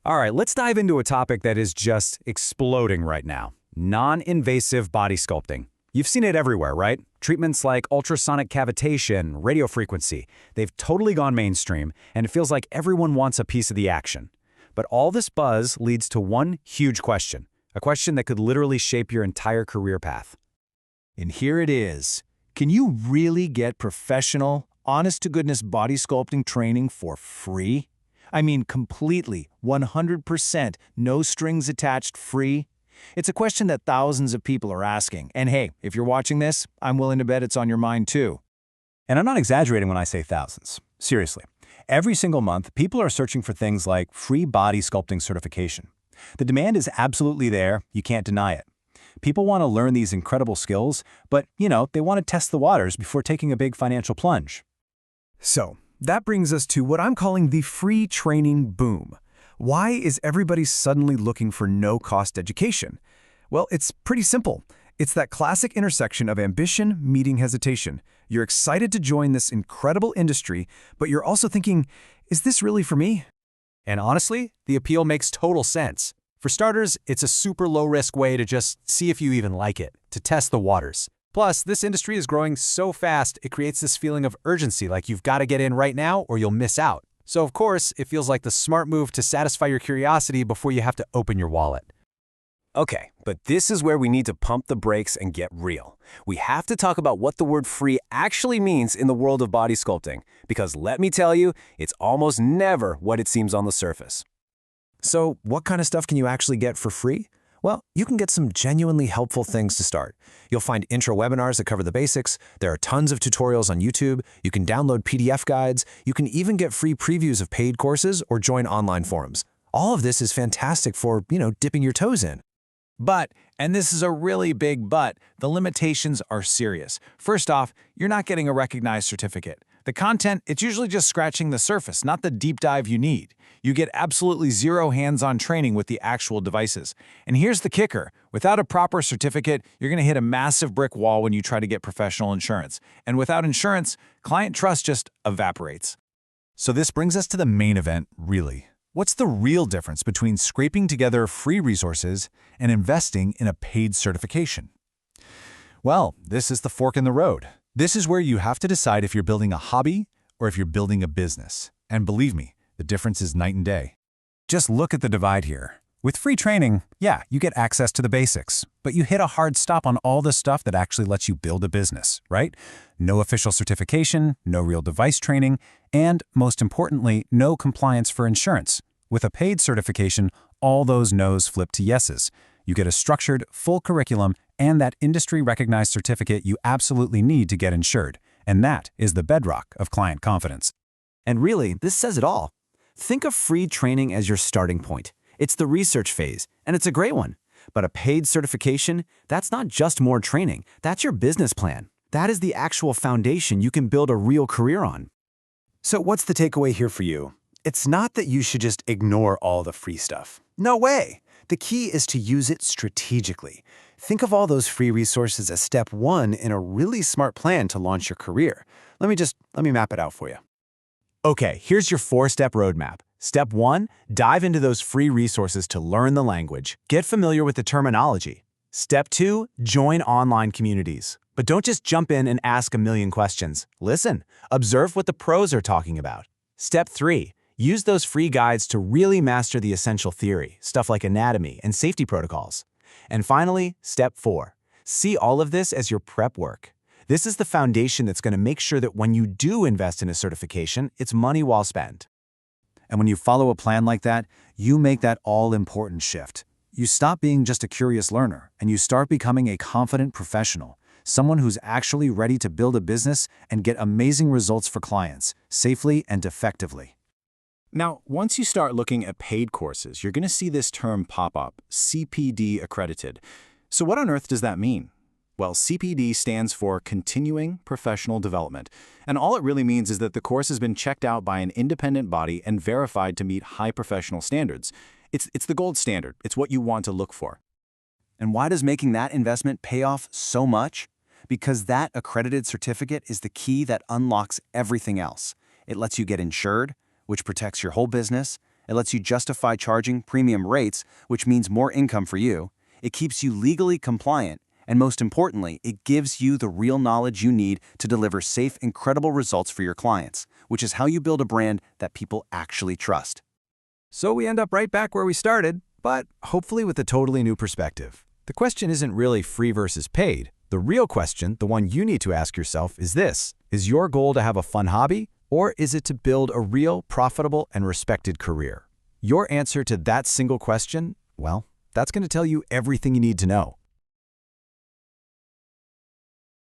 All right, let's dive into a topic that is just exploding right now. Non-invasive body sculpting. You've seen it everywhere, right? Treatments like ultrasonic cavitation, radiofrequency, they've totally gone mainstream, and it feels like everyone wants a piece of the action. But all this buzz leads to one huge question, a question that could literally shape your entire career path. And here it is. Can you really get professional, honest-to-goodness body sculpting training for free? I mean completely, 100%, no strings attached, free? It's a question that thousands of people are asking. And hey, if you're watching this, I'm willing to bet it's on your mind too. And I'm not exaggerating when I say thousands. Seriously. Every single month, people are searching for things like free body sculpting certification. The demand is absolutely there, you can't deny it. People want to learn these incredible skills, but, they want to test the waters before taking a big financial plunge. So, that brings us to what I'm calling the free training boom. Why is everybody suddenly looking for no-cost education? Well, it's pretty simple. It's that classic intersection of ambition meeting hesitation. You're excited to join this incredible industry, but you're also thinking, is this really for me? And honestly, the appeal makes total sense. For starters, it's a super low-risk way to just see if you even like it, to test the waters. Plus, this industry is growing so fast, it creates this feeling of urgency, like you've got to get in right now or you'll miss out. So of course, it feels like the smart move to satisfy your curiosity before you have to open your wallet. Okay, but this is where we need to pump the brakes and get real. We have to talk about what the word free actually means in the world of body sculpting, because let me tell you, it's almost never what it seems on the surface. So, what kind of stuff can you actually get for free? Well, you can get some genuinely helpful things to start. You'll find intro webinars that cover the basics. There are tons of tutorials on YouTube. You can download PDF guides. You can even get free previews of paid courses or join online forums. All of this is fantastic for, dipping your toes in. But, and this is a really big but, the limitations are serious. First off, you're not getting a recognized certificate. The content, it's usually just scratching the surface, not the deep dive you need. You get absolutely zero hands-on training with the actual devices. And here's the kicker. Without a proper certificate, you're going to hit a massive brick wall when you try to get professional insurance. And without insurance, client trust just evaporates. So this brings us to the main event, really. What's the real difference between scraping together free resources and investing in a paid certification? Well, this is the fork in the road. This is where you have to decide if you're building a hobby or if you're building a business. And believe me, the difference is night and day. Just look at the divide here. With free training, yeah, you get access to the basics, but you hit a hard stop on all the stuff that actually lets you build a business, right? No official certification, no real device training, and, most importantly, no compliance for insurance. With a paid certification, all those no's flip to yeses. You get a structured, full curriculum and that industry-recognized certificate you absolutely need to get insured. And that is the bedrock of client confidence. And really, this says it all. Think of free training as your starting point. It's the research phase, and it's a great one. But a paid certification, that's not just more training. That's your business plan. That is the actual foundation you can build a real career on. So what's the takeaway here for you? It's not that you should just ignore all the free stuff. No way! The key is to use it strategically. Think of all those free resources as step one in a really smart plan to launch your career. Let me map it out for you. Okay, here's your 4-step roadmap. Step 1, dive into those free resources to learn the language. Get familiar with the terminology. Step 2, join online communities. But don't just jump in and ask a million questions. Listen, observe what the pros are talking about. Step 3, use those free guides to really master the essential theory, stuff like anatomy and safety protocols. And finally, step 4, see all of this as your prep work. This is the foundation that's going to make sure that when you do invest in a certification, it's money well spent. And when you follow a plan like that, you make that all-important shift. You stop being just a curious learner, and you start becoming a confident professional, someone who's actually ready to build a business and get amazing results for clients, safely and effectively. Now, once you start looking at paid courses, you're going to see this term pop up, CPD accredited. So what on earth does that mean? Well, CPD stands for Continuing Professional Development, and all it really means is that the course has been checked out by an independent body and verified to meet high professional standards. It's the gold standard. It's what you want to look for. And why does making that investment pay off so much? Because that accredited certificate is the key that unlocks everything else. It lets you get insured, which protects your whole business, It lets you justify charging premium rates, which means more income for you. It keeps you legally compliant. And most importantly, it gives you the real knowledge you need to deliver safe, incredible results for your clients, which is how you build a brand that people actually trust. So we end up right back where we started, but hopefully with a totally new perspective. The question isn't really free versus paid. The real question, the one you need to ask yourself, is this. Is your goal to have a fun hobby, or is it to build a real, profitable, and respected career? Your answer to that single question, well, that's going to tell you everything you need to know.